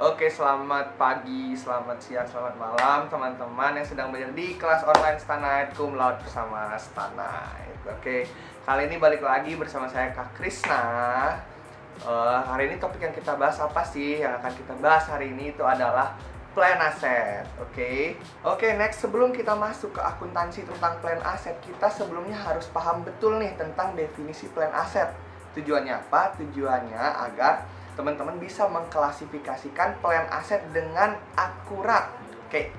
Oke, selamat pagi, selamat siang, selamat malam teman-teman yang sedang belajar di kelas online Stanait Cum Laude bersama Stanait. Oke, kali ini balik lagi bersama saya Kak Krisna. Hari ini topik yang kita bahas apa sih? Yang akan kita bahas hari ini itu adalah plan aset. Oke, next, sebelum kita masuk ke akuntansi tentang plan aset, kita sebelumnya harus paham betul nih tentang definisi plan aset. Tujuannya apa? Tujuannya agar teman-teman bisa mengklasifikasikan plan aset dengan akurat. Oke.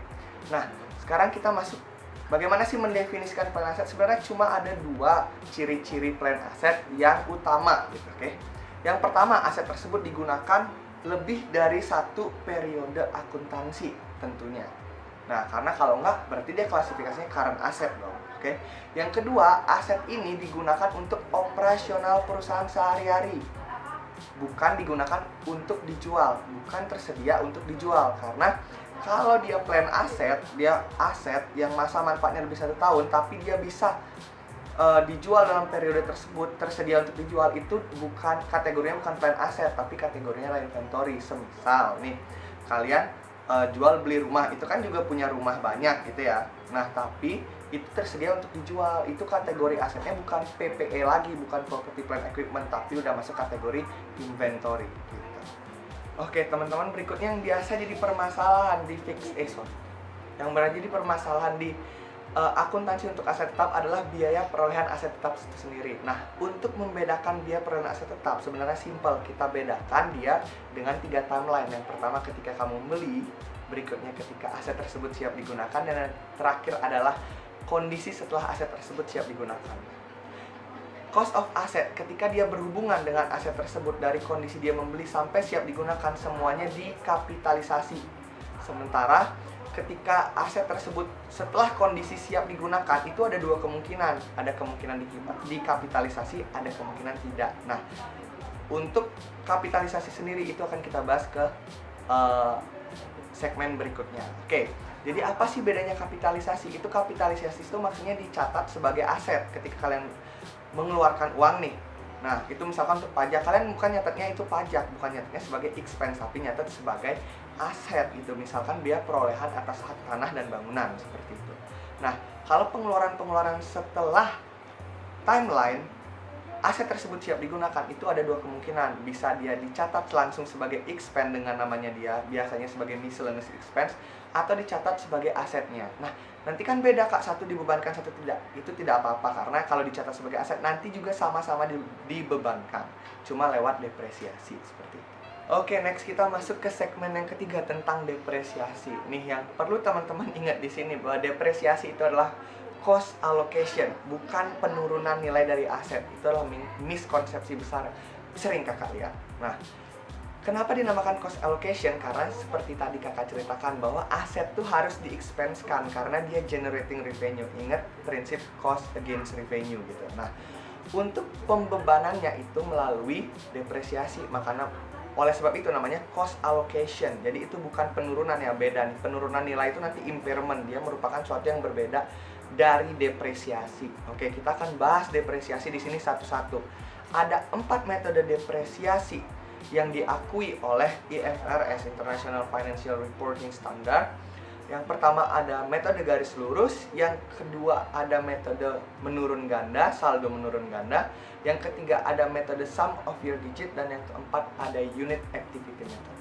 Nah, sekarang kita masuk. Bagaimana sih mendefinisikan plan aset? Sebenarnya cuma ada dua ciri-ciri plan aset yang utama gitu, oke. Yang pertama, aset tersebut digunakan lebih dari satu periode akuntansi tentunya. Nah, karena kalau enggak berarti dia klasifikasinya current asset dong, oke. Yang kedua, aset ini digunakan untuk operasional perusahaan sehari-hari, bukan digunakan untuk dijual, bukan tersedia untuk dijual. Karena kalau dia plan aset, dia aset yang masa manfaatnya lebih 1 tahun, tapi dia bisa dijual dalam periode tersebut, tersedia untuk dijual, itu bukan kategorinya, bukan plan aset, tapi kategorinya adalah inventory. Semisal nih, kalian jual beli rumah, itu kan juga punya rumah banyak gitu ya. Nah, tapi itu tersedia untuk dijual, itu kategori asetnya bukan PPE lagi, bukan property plant equipment, tapi udah masuk kategori inventory gitu. Oke, teman-teman, berikutnya yang biasa jadi permasalahan di yang berarti jadi permasalahan di akuntansi untuk aset tetap adalah biaya perolehan aset tetap itu sendiri. Nah, untuk membedakan biaya perolehan aset tetap sebenarnya simple. Kita bedakan dia dengan 3 timeline. Yang pertama ketika kamu beli, berikutnya ketika aset tersebut siap digunakan, dan yang terakhir adalah kondisi setelah aset tersebut siap digunakan. Cost of asset, ketika dia berhubungan dengan aset tersebut dari kondisi dia membeli sampai siap digunakan, semuanya dikapitalisasi. Sementara ketika aset tersebut setelah kondisi siap digunakan, itu ada dua kemungkinan. Ada kemungkinan dikapitalisasi, ada kemungkinan tidak. Nah, untuk kapitalisasi sendiri itu akan kita bahas ke segmen berikutnya. Oke, jadi apa sih bedanya kapitalisasi? Itu kapitalisasi itu maksudnya dicatat sebagai aset ketika kalian mengeluarkan uang nih. Nah, itu misalkan untuk pajak, kalian bukan nyatetnya itu pajak, bukan nyatetnya sebagai expense, tapi nyatet sebagai aset gitu. Misalkan biaya perolehan atas hak tanah dan bangunan, seperti itu. Nah, kalau pengeluaran-pengeluaran setelah timeline aset tersebut siap digunakan, itu ada dua kemungkinan. Bisa dia dicatat langsung sebagai expense dengan namanya dia, biasanya sebagai miscellaneous expense, atau dicatat sebagai asetnya. Nah, nanti kan beda Kak, satu dibebankan, satu tidak. Itu tidak apa-apa, karena kalau dicatat sebagai aset nanti juga sama-sama dibebankan, cuma lewat depresiasi, seperti itu. Oke, next kita masuk ke segmen yang ketiga tentang depresiasi. Nih yang perlu teman-teman ingat di sini, bahwa depresiasi itu adalah cost allocation, bukan penurunan nilai dari aset. Itu adalah miskonsepsi besar, sering kakak lihat. Nah, kenapa dinamakan cost allocation? Karena seperti tadi kakak ceritakan bahwa aset tuh harus di-expense-kan karena dia generating revenue. Ingat prinsip cost against revenue gitu. Nah, untuk pembebanannya itu melalui depresiasi, makanya oleh sebab itu namanya cost allocation. Jadi itu bukan penurunan, ya, beda nih. Penurunan nilai itu nanti impairment, dia merupakan suatu yang berbeda dari depresiasi. Oke, kita akan bahas depresiasi di sini satu-satu. Ada 4 metode depresiasi yang diakui oleh IFRS, International Financial Reporting Standard. Yang pertama ada metode garis lurus, yang kedua ada metode menurun ganda, saldo menurun ganda, yang ketiga ada metode sum of your digit, dan yang keempat ada unit activity method.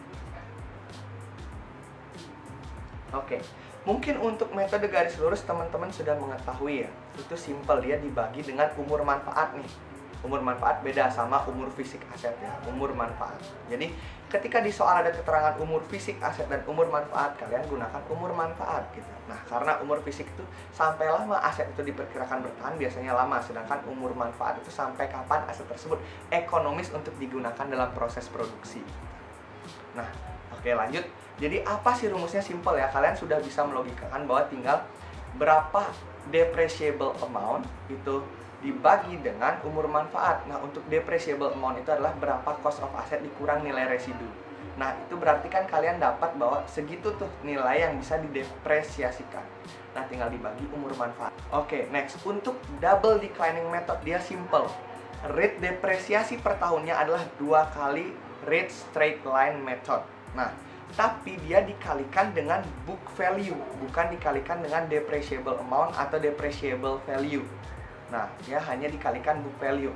Oke, mungkin untuk metode garis lurus teman-teman sudah mengetahui ya. Itu simple, dia dibagi dengan umur manfaat nih. Umur manfaat beda sama umur fisik aset ya, umur manfaat. Jadi ketika di soal ada keterangan umur fisik aset dan umur manfaat, kalian gunakan umur manfaat gitu. Nah, karena umur fisik itu sampai lama aset itu diperkirakan bertahan biasanya lama, sedangkan umur manfaat itu sampai kapan aset tersebut ekonomis untuk digunakan dalam proses produksi. Nah, oke, lanjut. Jadi apa sih rumusnya? Simple ya, kalian sudah bisa melogikakan bahwa tinggal berapa depreciable amount itu dibagi dengan umur manfaat. Nah, untuk depreciable amount itu adalah berapa cost of asset dikurang nilai residu. Nah, itu berarti kan kalian dapat bahwa segitu tuh nilai yang bisa didepresiasikan. Nah, tinggal dibagi umur manfaat. Oke, next. Untuk double declining method, dia simple. Rate depresiasi per tahunnya adalah 2 kali rate straight line method. Nah, tapi dia dikalikan dengan book value, bukan dikalikan dengan depreciable amount atau depreciable value. Nah, dia hanya dikalikan book value.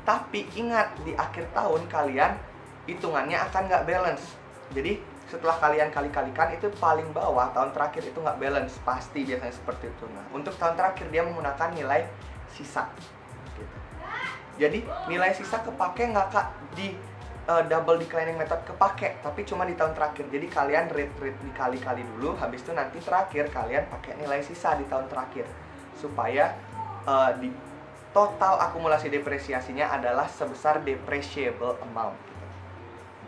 Tapi ingat, di akhir tahun kalian hitungannya akan nggak balance. Jadi setelah kalian kali-kalikan itu paling bawah tahun terakhir itu nggak balance, pasti biasanya seperti itu. Nah, untuk tahun terakhir dia menggunakan nilai sisa gitu. Jadi nilai sisa kepake nggak Kak di double declining method? Kepake, tapi cuma di tahun terakhir. Jadi kalian rate dikali-kali dulu, habis itu nanti terakhir kalian pakai nilai sisa di tahun terakhir, supaya di total akumulasi depresiasinya adalah sebesar depreciable amount gitu.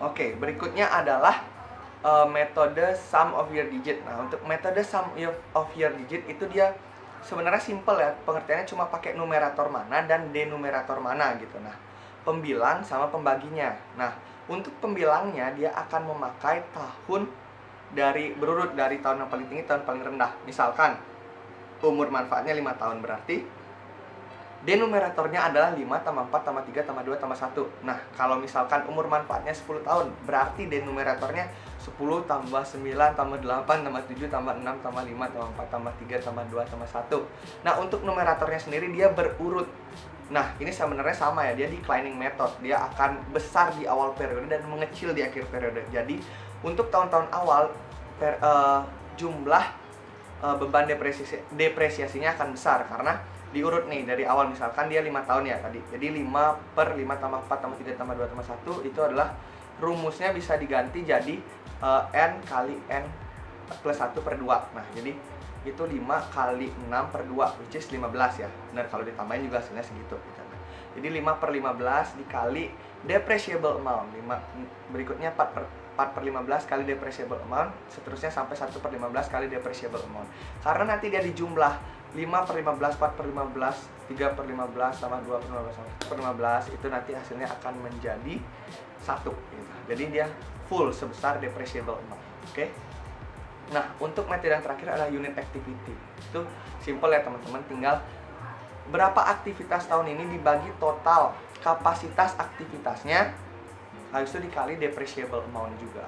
Oke, berikutnya adalah metode sum of year digit. Nah, untuk metode sum of year digit itu dia sebenarnya simple ya, pengertiannya cuma pakai numerator mana dan denumerator mana gitu. Nah, pembilang sama pembaginya. Nah, untuk pembilangnya dia akan memakai tahun dari berurut dari tahun yang paling tinggi tahun paling rendah. Misalkan umur manfaatnya 5 tahun, berarti denumeratornya adalah 5 tambah 4 tambah 3 tambah 2 tambah 1. Nah, kalau misalkan umur manfaatnya 10 tahun, berarti denumeratornya 10 tambah 9 tambah 8 tambah 7 tambah 6 tambah 5 tambah 4 tambah 3 tambah 2 tambah 1. Nah, untuk numeratornya sendiri dia berurut. Nah, ini sebenarnya sama ya, dia declining method. Dia akan besar di awal periode dan mengecil di akhir periode. Jadi, untuk tahun-tahun awal jumlah beban depresiasinya akan besar karena diurut nih dari awal. Misalkan dia 5 tahun ya tadi. Jadi 5 per 5 tambah 4 tambah 3 tambah 2 tambah 1 itu adalah rumusnya bisa diganti jadi N kali N plus 1 per 2. Nah, jadi itu 5 kali 6 per 2, which is 15 ya. Benar, kalau ditambahin juga hasilnya segitu. Jadi 5 per 15 dikali depreciable amount. 5, berikutnya 4 per 15 kali depreciable amount. Seterusnya sampai 1 per 15 kali depreciable amount. Karena nanti dia dijumlah 5 per 15, 4 per 15, 3 per 15, tambah 2 per 15, 1 per 15. Itu nanti hasilnya akan menjadi 1 gitu. Jadi dia full sebesar depreciable amount. Oke? Nah, untuk metode yang terakhir adalah unit activity. Itu simple ya teman-teman, tinggal berapa aktivitas tahun ini dibagi total kapasitas aktivitasnya, habis itu dikali depreciable amount juga.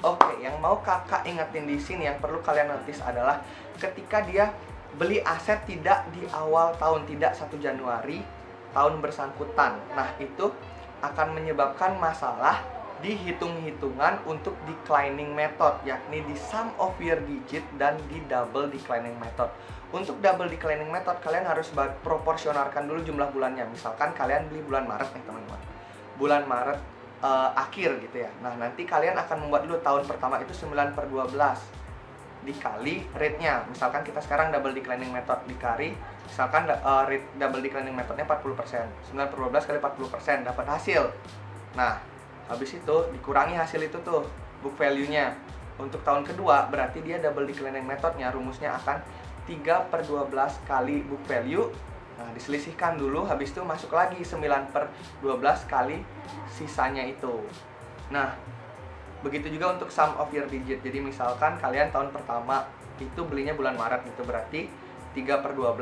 Oke, yang mau kakak ingetin di sini yang perlu kalian notice adalah ketika dia beli aset tidak di awal tahun, tidak 1 Januari tahun bersangkutan. Nah, itu akan menyebabkan masalah di hitung-hitungan untuk declining method, yakni di sum of year digit dan di double declining method. Untuk double declining method kalian harus proporsionalkan dulu jumlah bulannya. Misalkan kalian beli bulan Maret nih teman-teman, bulan Maret akhir gitu ya. Nah, nanti kalian akan membuat dulu tahun pertama itu 9 per 12 dikali rate-nya. Misalkan kita sekarang double declining method dikali, misalkan rate double declining methodnya 40%, 9 per 12 kali 40% dapat hasil. Nah, habis itu dikurangi hasil itu tuh book value-nya. Untuk tahun kedua berarti dia double declining methodnya rumusnya akan 3 per 12 kali book value. Nah, diselisihkan dulu, habis itu masuk lagi 9 per 12 kali sisanya itu. Nah, begitu juga untuk sum of year digit. Jadi misalkan kalian tahun pertama itu belinya bulan Maret, itu berarti 3 per 12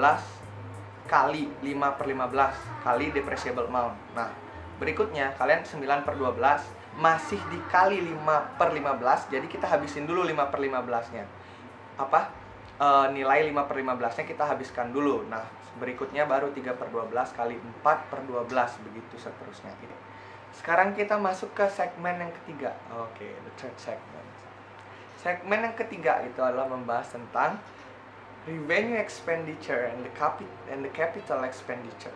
kali 5 per 15 kali depreciable amount. Nah, berikutnya kalian 9 per 12 masih dikali 5 per 15. Jadi kita habisin dulu 5 per 15-nya. Nilai 5 per 15-nya kita habiskan dulu. Nah, berikutnya baru 3 per 12 kali 4 per 12, begitu seterusnya. Sekarang kita masuk ke segmen yang ketiga. Oke, the third segment. Segmen yang ketiga itu adalah membahas tentang revenue expenditure and the capital expenditure.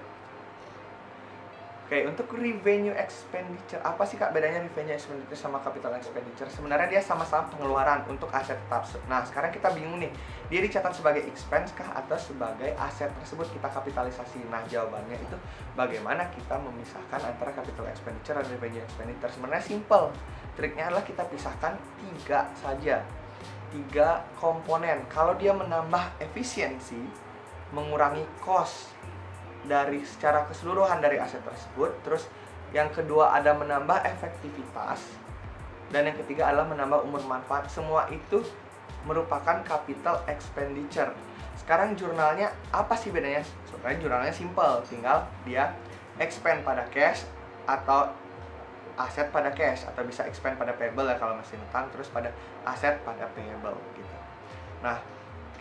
Oke, untuk revenue expenditure, apa sih Kak bedanya revenue expenditure sama capital expenditure? Sebenarnya dia sama-sama pengeluaran untuk aset tetap. Nah, sekarang kita bingung nih, dia dicatat sebagai expense kah atau sebagai aset tersebut kita kapitalisasi? Nah, jawabannya itu bagaimana kita memisahkan antara capital expenditure dan revenue expenditure. Sebenarnya simple, triknya adalah kita pisahkan 3 saja, 3 komponen. Kalau dia menambah efisiensi, mengurangi cost dari secara keseluruhan dari aset tersebut, terus yang kedua ada menambah efektivitas, dan yang ketiga adalah menambah umur manfaat. Semua itu merupakan capital expenditure. Sekarang jurnalnya apa sih bedanya? Sebenarnya jurnalnya simple, tinggal dia expend pada cash, atau aset pada cash, atau bisa expand pada payable ya kalau masih utang, terus pada aset pada payable gitu. Nah,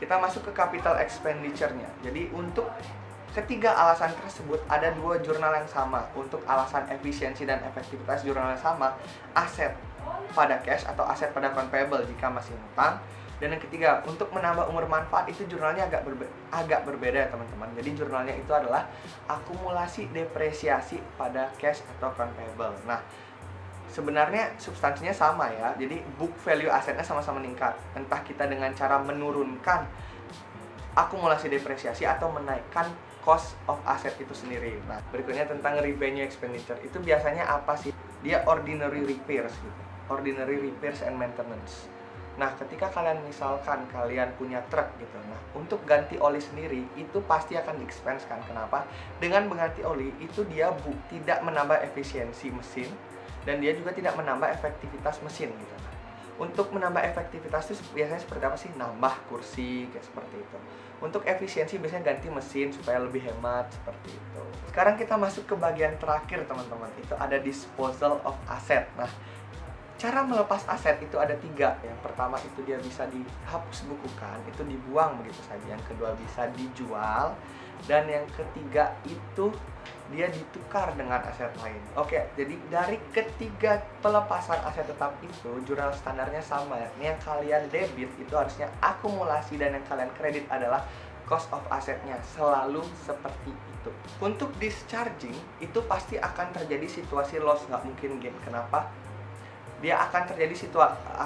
kita masuk ke capital expenditure-nya. Jadi untuk ketiga alasan tersebut ada dua jurnal yang sama. Untuk alasan efisiensi dan efektivitas jurnal yang sama, aset pada cash atau aset pada account payable jika masih utang. Dan yang ketiga, untuk menambah umur manfaat itu jurnalnya agak berbeda ya teman-teman. Jadi jurnalnya itu adalah akumulasi depresiasi pada cash atau account payable. Nah, sebenarnya substansinya sama ya. Jadi book value asetnya sama-sama meningkat. Entah kita dengan cara menurunkan akumulasi depresiasi atau menaikkan cost of asset itu sendiri. Nah, berikutnya tentang revenue expenditure. Itu biasanya apa sih? Dia ordinary repairs gitu. Ordinary repairs and maintenance. Nah, ketika misalkan kalian punya truk gitu, nah untuk ganti oli sendiri itu pasti akan di-expense kan. Kenapa? Dengan mengganti oli itu dia tidak menambah efisiensi mesin dan dia juga tidak menambah efektivitas mesin gitu. Nah, untuk menambah efektivitas itu biasanya seperti apa sih? Nambah kursi kayak seperti itu. Untuk efisiensi biasanya ganti mesin supaya lebih hemat seperti itu. Sekarang kita masuk ke bagian terakhir teman-teman, itu ada disposal of asset. Nah, cara melepas aset itu ada 3. Yang pertama itu dia bisa dihapus bukukan, itu dibuang begitu saja. Yang kedua bisa dijual. Dan yang ketiga itu dia ditukar dengan aset lain. Oke, jadi dari ketiga pelepasan aset tetap itu jurnal standarnya sama ya. Ini yang kalian debit itu harusnya akumulasi dan yang kalian kredit adalah cost of assetnya. Selalu seperti itu. Untuk discharging itu pasti akan terjadi situasi loss, nggak mungkin gain. Kenapa? Dia akan terjadi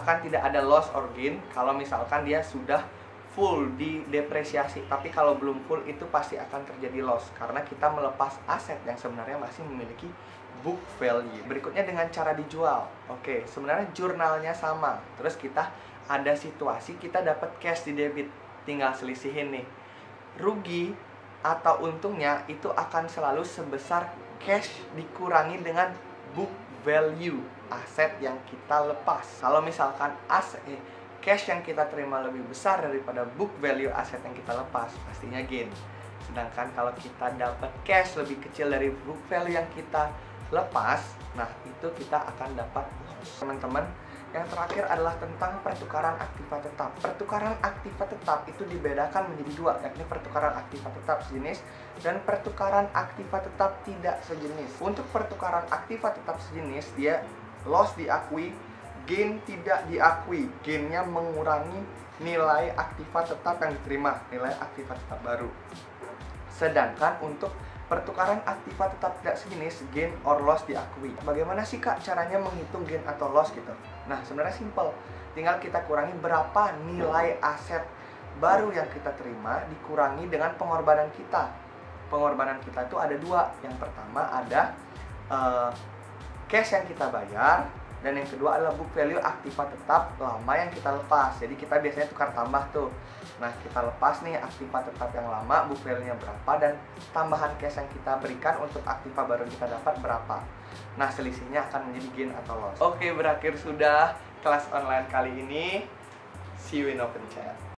akan tidak ada loss or gain kalau misalkan dia sudah full di depresiasi. Tapi kalau belum full itu pasti akan terjadi loss karena kita melepas aset yang sebenarnya masih memiliki book value. Berikutnya dengan cara dijual. Oke, sebenarnya jurnalnya sama. Terus kita ada situasi kita dapat cash di debit, tinggal selisihin nih. Rugi atau untungnya itu akan selalu sebesar cash dikurangi dengan book value aset yang kita lepas. Kalau misalkan cash yang kita terima lebih besar daripada book value aset yang kita lepas, pastinya gain. Sedangkan kalau kita dapat cash lebih kecil dari book value yang kita lepas, nah itu kita akan dapat loss. Teman-teman, yang terakhir adalah tentang pertukaran aktiva tetap. Pertukaran aktiva tetap itu dibedakan menjadi 2, yakni pertukaran aktiva tetap sejenis dan pertukaran aktiva tetap tidak sejenis. Untuk pertukaran aktiva tetap sejenis, dia loss diakui, gain tidak diakui. Gainnya mengurangi nilai aktiva tetap yang diterima, nilai aktiva tetap baru. Sedangkan untuk pertukaran aktiva tetap tidak sejenis, gain or loss diakui. Bagaimana sih Kak caranya menghitung gain atau loss gitu? Nah, sebenarnya simple. Tinggal kita kurangi berapa nilai aset baru yang kita terima dikurangi dengan pengorbanan kita. Pengorbanan kita itu ada 2. Yang pertama ada cash yang kita bayar, dan yang kedua adalah book value aktiva tetap lama yang kita lepas. Jadi kita biasanya tukar tambah tuh. Nah, kita lepas nih aktiva tetap yang lama, book value-nya berapa, dan tambahan cash yang kita berikan untuk aktiva baru yang kita dapat berapa. Nah, selisihnya akan menjadi gain atau loss. Oke, berakhir sudah kelas online kali ini. See you in open chat.